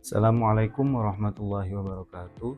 Assalamualaikum warahmatullahi wabarakatuh.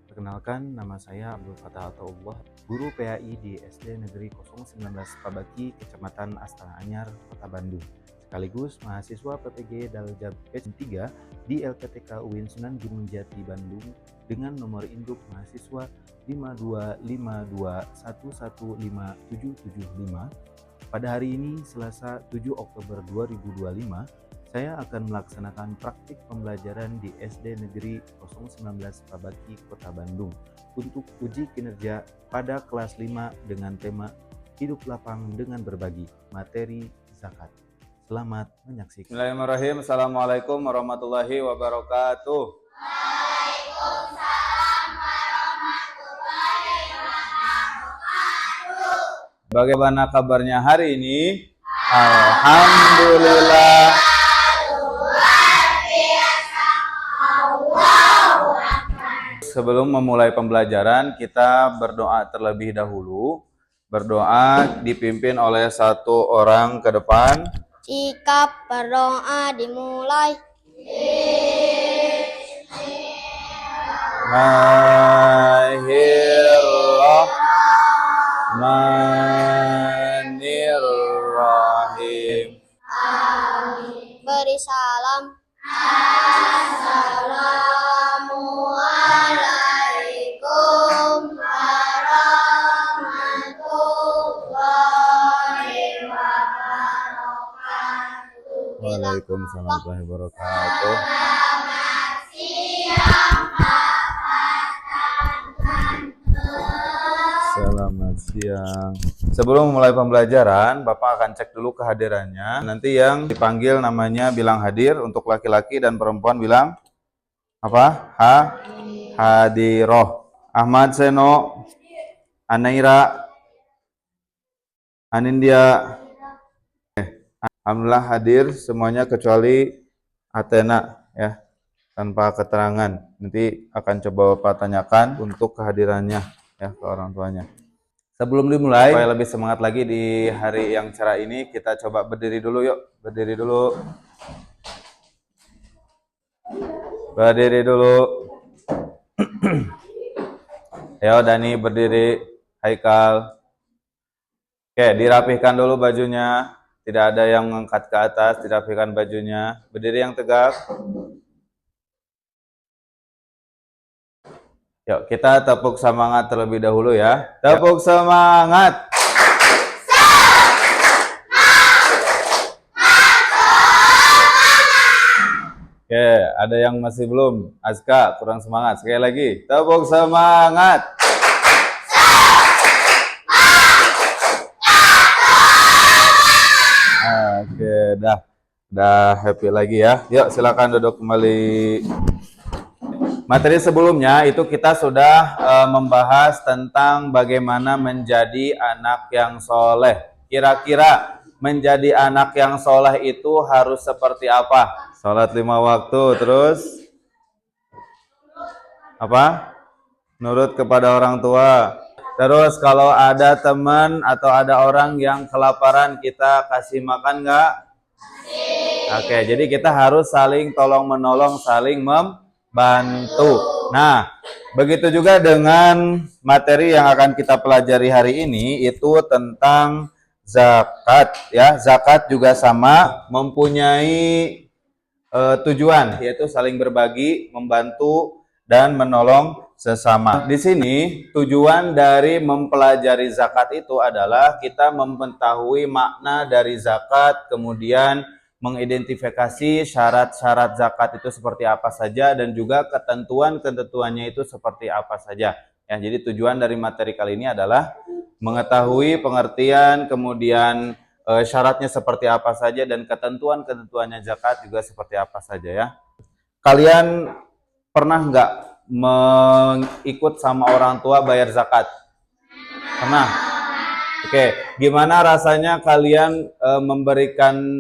Perkenalkan, nama saya Abdul Fattah Ataullah, guru PAI di SD Negeri 019 Pabaki, Kecamatan Astana Anyar, Kota Bandung. Sekaligus mahasiswa PPG Daljab S3 di LPTK UIN Sunan Gunung Jati, Bandung, dengan nomor induk mahasiswa 525211575. Pada hari ini, Selasa 7 Oktober 2025, saya akan melaksanakan praktik pembelajaran di SD Negeri 019 Pabaki, Kota Bandung untuk uji kinerja pada kelas 5 dengan tema Hidup Lapang dengan Berbagi, materi zakat. Selamat menyaksikan. Bismillahirrahmanirrahim. Assalamualaikum warahmatullahi wabarakatuh. Waalaikumsalam warahmatullahi wabarakatuh. Bagaimana kabarnya hari ini? Alhamdulillah. Sebelum memulai pembelajaran, kita berdoa terlebih dahulu. Berdoa dipimpin oleh satu orang ke depan. Jika berdoa dimulai. Bismillahirrahmanirrahim. Beri salam. Assalamualaikum warahmatullahi wabarakatuh. Waalaikumsalam warahmatullahi wabarakatuh. Selamat siang. Sebelum memulai pembelajaran, Bapak akan cek dulu kehadirannya. Nanti yang dipanggil namanya bilang hadir, untuk laki-laki dan perempuan bilang apa? Hadiroh. Ahmad Seno, Anaira, Anindya. Alhamdulillah hadir semuanya kecuali Athena ya, tanpa keterangan. Nanti akan coba Bapak tanyakan untuk kehadirannya ya ke orang tuanya. Sebelum dimulai, supaya lebih semangat lagi di hari yang cerah ini, kita coba berdiri dulu yuk. Berdiri dulu. Berdiri dulu. Ayo Dani berdiri. Haikal. Oke, dirapihkan dulu bajunya. Tidak ada yang mengangkat ke atas, dirapihkan bajunya. Berdiri yang tegak. Yuk, kita tepuk semangat terlebih dahulu ya. Tepuk semangat. Oke, ada yang masih belum? Azka, kurang semangat. Sekali lagi, tepuk semangat. Oke, dah happy lagi ya. Yuk, silakan duduk kembali. Materi sebelumnya itu kita sudah membahas tentang bagaimana menjadi anak yang soleh. Kira-kira menjadi anak yang soleh itu harus seperti apa? Sholat 5 waktu, terus apa? Nurut kepada orang tua. Terus kalau ada teman atau ada orang yang kelaparan, kita kasih makan nggak? Oke, jadi kita harus saling tolong menolong, saling membantu. Nah, begitu juga dengan materi yang akan kita pelajari hari ini, itu tentang zakat ya. Zakat juga sama, mempunyai tujuan, yaitu saling berbagi, membantu dan menolong sesama. Di sini tujuan dari mempelajari zakat itu adalah kita mengetahui makna dari zakat, kemudian mengidentifikasi syarat-syarat zakat itu seperti apa saja, dan juga ketentuan-ketentuannya itu seperti apa saja. Ya, jadi tujuan dari materi kali ini adalah mengetahui pengertian, kemudian syaratnya seperti apa saja, dan ketentuan-ketentuannya zakat juga seperti apa saja ya. Kalian pernah nggak mengikut sama orang tua bayar zakat? Pernah? Oke, gimana rasanya kalian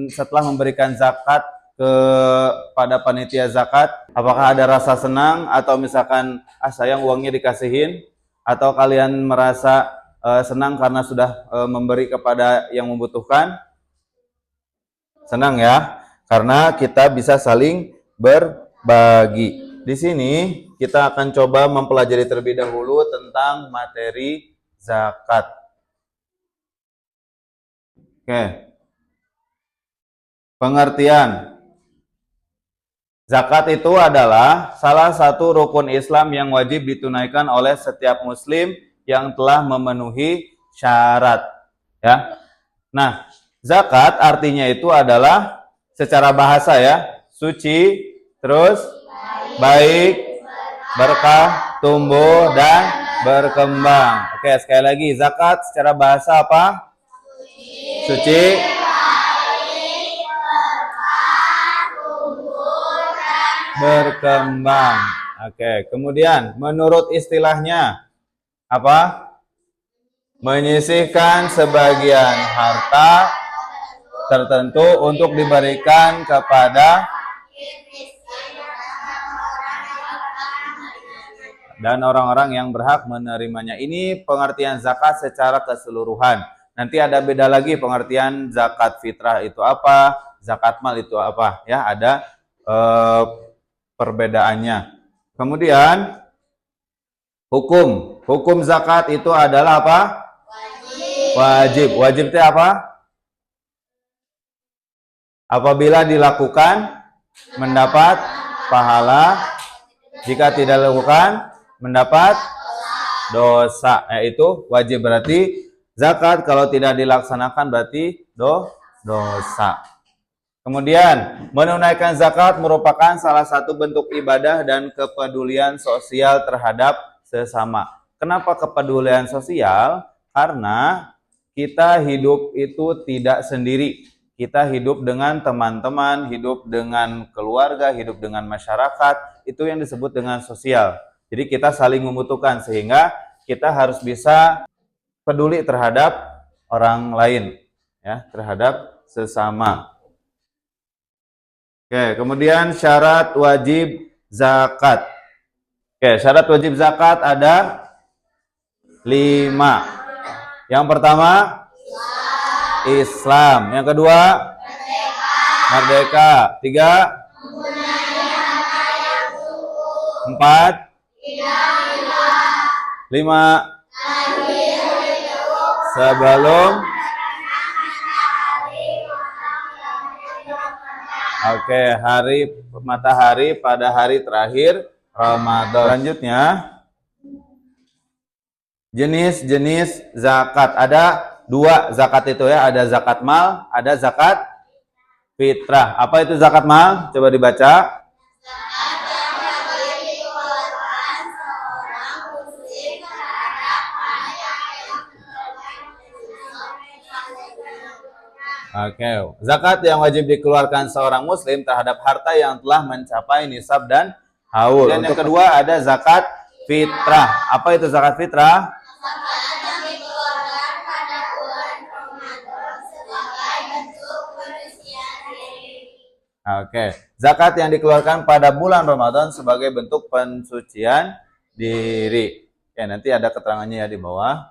setelah memberikan zakat kepada panitia zakat? Apakah ada rasa senang atau misalkan sayang uangnya dikasihin, atau kalian merasa senang karena sudah memberi kepada yang membutuhkan? Senang ya, karena kita bisa saling bagi. Di sini kita akan coba mempelajari terlebih dahulu tentang materi zakat. Oke. Pengertian. Zakat itu adalah salah satu rukun Islam yang wajib ditunaikan oleh setiap muslim yang telah memenuhi syarat. Ya. Nah, zakat artinya itu adalah secara bahasa ya, suci, terus baik, berkah, tumbuh, dan berkembang. Oke, sekali lagi, zakat secara bahasa apa? Suci, berkembang. Oke, kemudian menurut istilahnya apa? Menyisihkan sebagian harta tertentu untuk diberikan kepada dan orang-orang yang berhak menerimanya. Ini pengertian zakat secara keseluruhan. Nanti ada beda lagi pengertian zakat fitrah itu apa, zakat mal itu apa, ya ada perbedaannya. Kemudian hukum zakat itu adalah apa? Wajib. Wajib itu apa? Apabila dilakukan mendapat pahala, jika tidak dilakukan mendapat dosa, yaitu wajib. Berarti zakat kalau tidak dilaksanakan berarti dosa. Kemudian menunaikan zakat merupakan salah satu bentuk ibadah dan kepedulian sosial terhadap sesama. Kenapa kepedulian sosial? Karena kita hidup itu tidak sendiri. Kita hidup dengan teman-teman, hidup dengan keluarga, hidup dengan masyarakat. Itu yang disebut dengan sosial. Jadi kita saling membutuhkan sehingga kita harus bisa peduli terhadap orang lain, ya, terhadap sesama. Oke, kemudian syarat wajib zakat. Oke, syarat wajib zakat ada 5. Yang pertama Islam. Yang kedua merdeka. 3 4 5 sebelum matahari pada hari terakhir Ramadan. Selanjutnya jenis-jenis zakat. Ada 2 zakat itu ya, ada zakat mal, ada zakat fitrah. Apa itu zakat mal? Coba dibaca. Oke, zakat yang wajib dikeluarkan seorang muslim terhadap harta yang telah mencapai nisab dan haul. Dan yang kedua ada zakat fitrah. Apa itu zakat fitrah? Zakat yang dikeluarkan pada bulan Ramadan sebagai bentuk pensucian diri. Oke, zakat yang dikeluarkan pada bulan Ramadan sebagai bentuk pensucian diri. Ya, nanti ada keterangannya ya di bawah.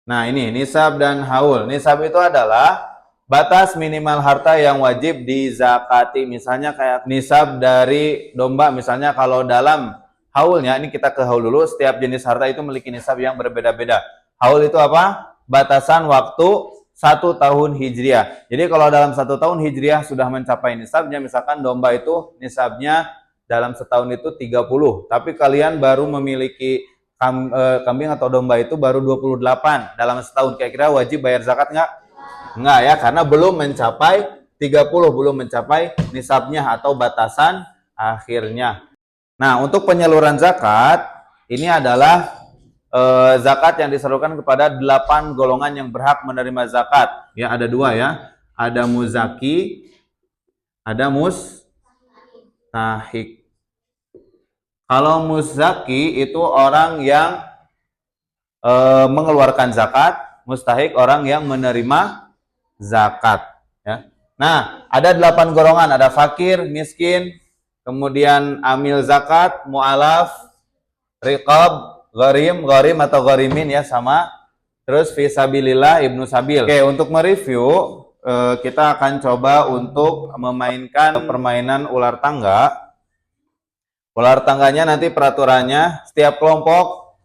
Nah, ini nisab dan haul. Nisab itu adalah batas minimal harta yang wajib dizakati. Misalnya kayak nisab dari domba. Misalnya kalau dalam haulnya, ini kita ke haul dulu. Setiap jenis harta itu memiliki nisab yang berbeda-beda. Haul itu apa? Batasan waktu 1 tahun hijriah. Jadi kalau dalam 1 tahun hijriah sudah mencapai nisabnya, misalkan domba itu nisabnya dalam setahun itu 30. Tapi kalian baru memiliki kambing atau domba itu baru 28 dalam setahun, kira-kira wajib bayar zakat nggak? Nggak ya, karena belum mencapai 30, belum mencapai nisabnya atau batasan akhirnya. Nah, untuk penyaluran zakat, ini adalah zakat yang disalurkan kepada 8 golongan yang berhak menerima zakat. Ya, ada 2 ya. Ada muzaki, ada mustahik. Kalau muzaki itu orang yang mengeluarkan zakat, mustahik orang yang menerima zakat. Ya. Nah, ada 8 golongan, ada fakir, miskin, kemudian amil zakat, mu'alaf, riqab, gharim atau gharimin ya sama. Terus fisabilillah, ibnu sabil. Oke, untuk mereview kita akan coba untuk memainkan permainan ular tangga. Ular tangganya nanti peraturannya setiap kelompok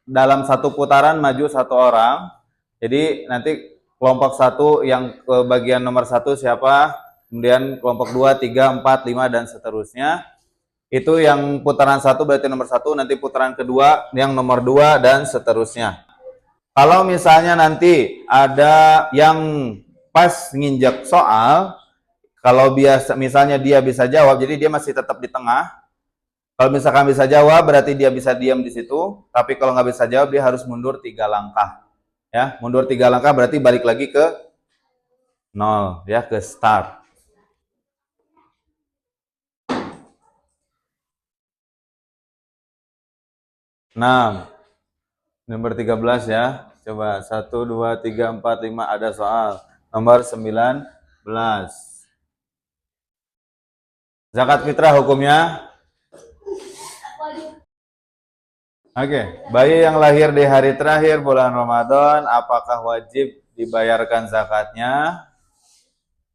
dalam satu putaran maju satu orang. Jadi nanti kelompok satu yang ke bagian nomor satu siapa, kemudian kelompok 2, 3, 4, 5 dan seterusnya. Itu yang putaran satu berarti nomor satu, nanti putaran kedua yang nomor 2 dan seterusnya. Kalau misalnya nanti ada yang pas nginjak soal, kalau biasa misalnya dia bisa jawab, jadi dia masih tetap di tengah. Kalau misalkan bisa jawab, berarti dia bisa diam di situ. Tapi kalau nggak bisa jawab, dia harus mundur 3 langkah. Ya, mundur 3 langkah berarti balik lagi ke 0, ya, ke start. Nah, nomor 13 ya. Coba 1, 2, 3, 4, 5 ada soal. Nomor 19. Zakat fitrah hukumnya? Oke, bayi yang lahir di hari terakhir bulan Ramadan, apakah wajib dibayarkan zakatnya?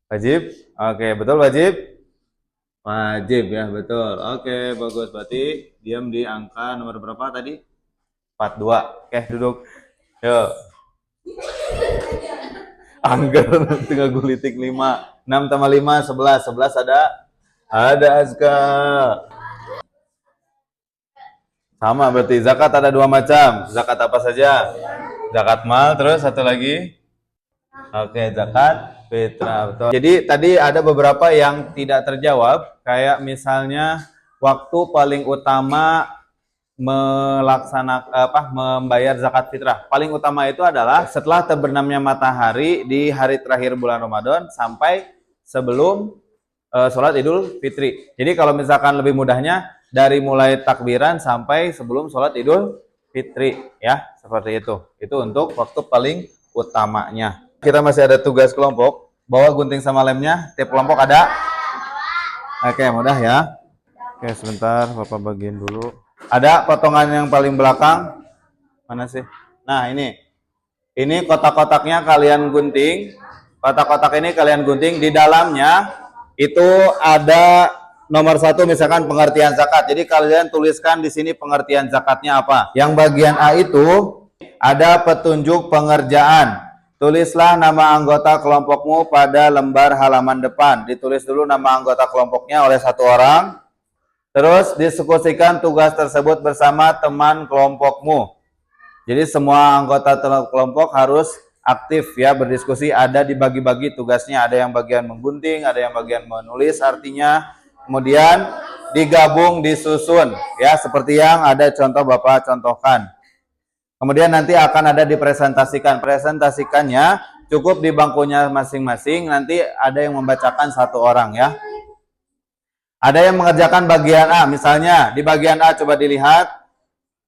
Wajib? Oke, betul wajib? Wajib ya, betul. Oke, bagus. Berarti diam di angka nomor berapa tadi? 42. Oke, duduk. Yuk. Angger tinggal gulitik 5. 6 tambah 5, 11. 11 ada? Ada Azka. Sama berarti. Zakat ada 2 macam. Zakat apa saja? Zakat mal, terus satu lagi? Oke, zakat fitrah. Betul. Jadi tadi ada beberapa yang tidak terjawab. Kayak misalnya waktu paling utama membayar zakat fitrah. Paling utama itu adalah setelah terbenamnya matahari di hari terakhir bulan Ramadan sampai sebelum sholat Idul Fitri. Jadi kalau misalkan lebih mudahnya dari mulai takbiran sampai sebelum sholat Idul Fitri, ya seperti itu. Itu untuk waktu paling utamanya. Kita masih ada tugas kelompok. Bawa gunting sama lemnya. Tiap kelompok ada. Oke, mudah ya. Oke, sebentar, Bapak bagiin dulu. Ada potongan yang paling belakang. Mana sih? Nah, ini. Ini kotak-kotaknya kalian gunting. Kotak-kotak ini kalian gunting. Di dalamnya itu ada nomor 1 misalkan pengertian zakat. Jadi kalian tuliskan di sini pengertian zakatnya apa. Yang bagian A itu ada petunjuk pengerjaan. Tulislah nama anggota kelompokmu pada lembar halaman depan. Ditulis dulu nama anggota kelompoknya oleh 1 orang. Terus diskusikan tugas tersebut bersama teman kelompokmu. Jadi semua anggota kelompok harus aktif ya, berdiskusi, ada dibagi-bagi tugasnya, ada yang bagian menggunting, ada yang bagian menulis artinya, kemudian digabung, disusun ya, seperti yang ada contoh Bapak contohkan. Kemudian nanti akan ada dipresentasikan. Presentasikannya cukup di bangkunya masing-masing, nanti ada yang membacakan 1 orang ya. Ada yang mengerjakan bagian A, misalnya di bagian A coba dilihat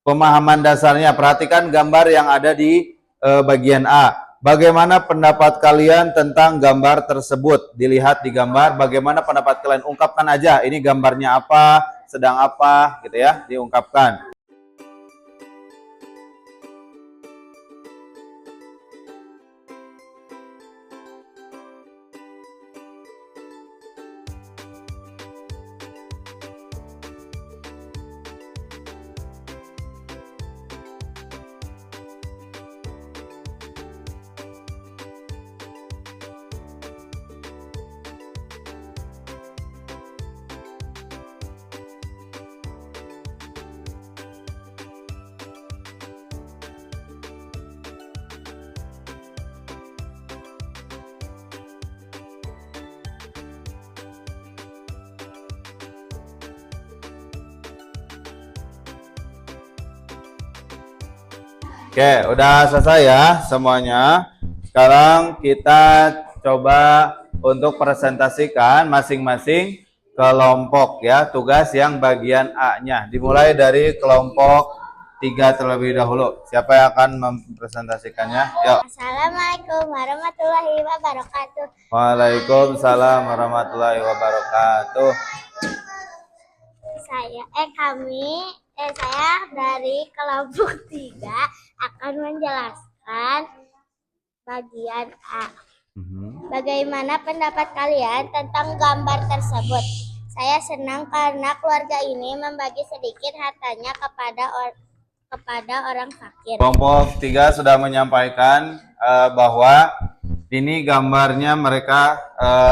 pemahaman dasarnya, perhatikan gambar yang ada di bagian A. Bagaimana pendapat kalian tentang gambar tersebut? Dilihat di gambar, bagaimana pendapat kalian? Ungkapkan aja, ini gambarnya apa, sedang apa, gitu ya, diungkapkan. Oke, udah selesai ya semuanya. Sekarang kita coba untuk presentasikan masing-masing kelompok ya, tugas yang bagian A-nya. Dimulai dari kelompok 3 terlebih dahulu. Siapa yang akan mempresentasikannya? Yuk. Assalamualaikum warahmatullahi wabarakatuh. Waalaikumsalam warahmatullahi wabarakatuh. Saya dari kelompok 3 akan menjelaskan bagian A. Bagaimana pendapat kalian tentang gambar tersebut? Saya senang karena keluarga ini membagi sedikit hartanya kepada orang fakir. Kelompok 3 sudah menyampaikan bahwa ini gambarnya mereka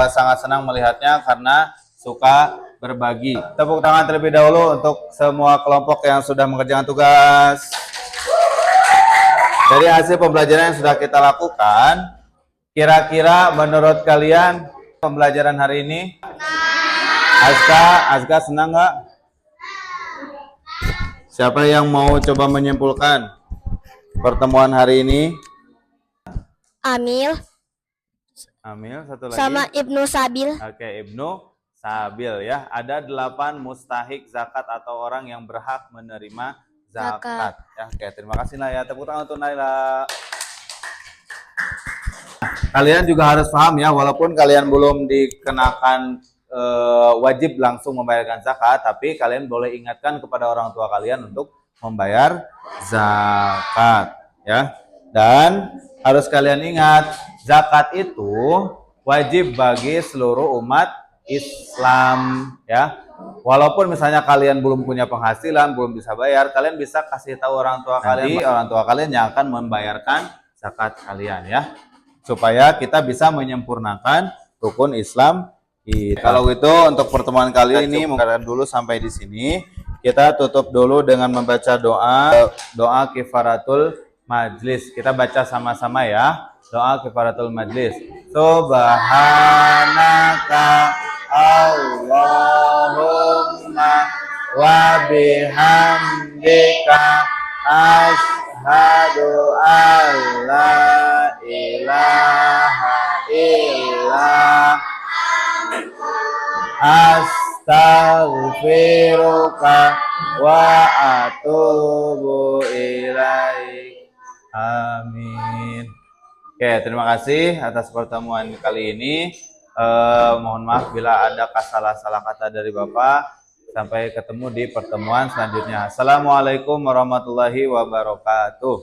sangat senang melihatnya karena suka berbagi. Tepuk tangan terlebih dahulu untuk semua kelompok yang sudah mengerjakan tugas. Dari hasil pembelajaran yang sudah kita lakukan, kira-kira menurut kalian pembelajaran hari ini? Azka senang nggak? Siapa yang mau coba menyimpulkan pertemuan hari ini? Amil Satu lagi. sama Ibnu Sabil. Oke, Ibnu Sabil ya. Ada 8 mustahik zakat atau orang yang berhak menerima zakat. Ya, oke, terima kasih Naya. Tepuk tangan untuk Naila. Kalian juga harus paham ya, walaupun kalian belum dikenakan wajib langsung membayarkan zakat, tapi kalian boleh ingatkan kepada orang tua kalian untuk membayar zakat ya. Dan harus kalian ingat, zakat itu wajib bagi seluruh umat Islam ya. Walaupun misalnya kalian belum punya penghasilan, belum bisa bayar, kalian bisa kasih tahu orang tua kalian, orang tua kalian yang akan membayarkan zakat kalian ya, supaya kita bisa menyempurnakan rukun Islam. Kalau gitu untuk pertemuan kali ini mungkin dulu sampai di sini. Kita tutup dulu dengan membaca doa kifaratul majlis. Kita baca sama-sama ya. Doa kifaratul majlis. Subhanaka Allahumma wa bihamdika asyhadu an la ilaha illa astaghfiruka wa atubu ilaik. Amin. Oke, terima kasih atas pertemuan kali ini. Mohon maaf bila ada salah kata dari Bapak. Sampai ketemu di pertemuan selanjutnya. Assalamualaikum warahmatullahi wabarakatuh.